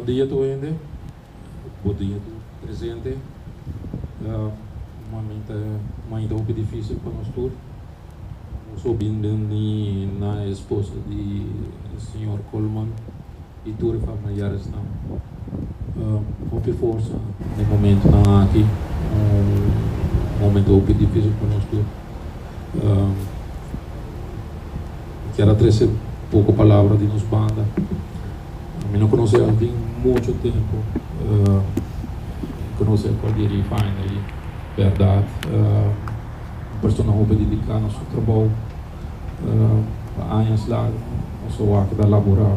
Bom dia, Tuende. Bom dia, presente. Uma roupa difícil para nós todos. Sou bem na esposa de senhor Coleman e toda a familiares não. Roupa força no momento não aqui. Momento roupa difícil para nós todos. Quero trazer pouco palavra de nos banda. Eu não conheço alguém muito tempo. Conheço qualquer refinery, verdade. Persona roupa dedicada ao nosso trabalho. Há anos lá, nós sou aqui da laborar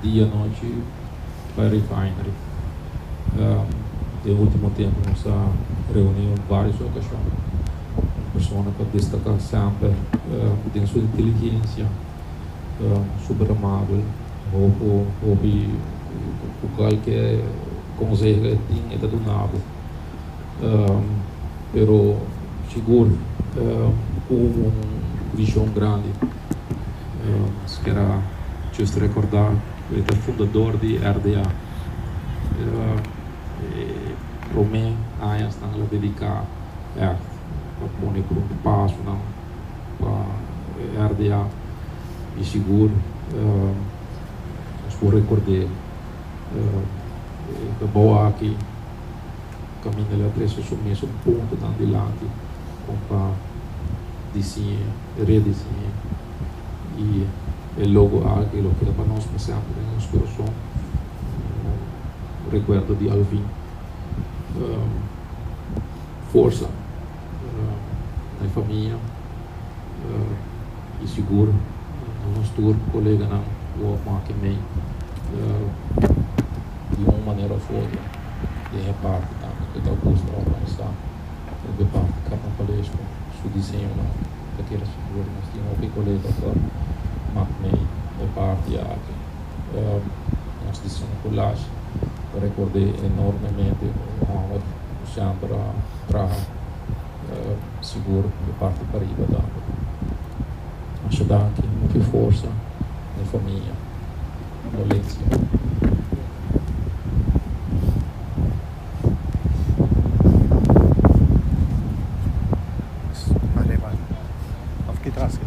dia e noite para refinery. No último tempo nós reunimos em várias ocasiões. Persona para destacar sempre tem sua inteligência, super amável, ou qualquer conselho que tem é do nada, pero seguro, com uma visão grande. Quero just recordar ele é fundador de RDA. Para mim, a estão a dedicar para pôr um passo para RDA e seguro. Nós podemos recordar que boa aqui caminho da trecho assumir um ponto tão adiante para desenhar, redesenhar e logo aquilo que para nós sempre em nosso coração recuerdo de Alvin, força na família e seguro nosso colega não o que me de uma maneira ou outra de reparte que está posto a organizar o reparte carnavalesco su desenho daquela seguro nós tínhamos um colega agora mas me reparte aqui nós desenho colagem eu recordei enormemente Mohamed sempre para seguro de parte para riba da ajudar aqui muita força na família violência. Vale. Auf geht das.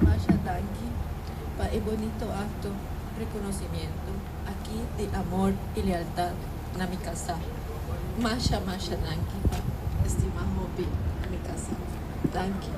Masha Danki, pa el bonito acto, reconocimiento, aquí de amor y lealtad, na mi casa. Masha Danki, pa estima hobby, na mi casa. Danki.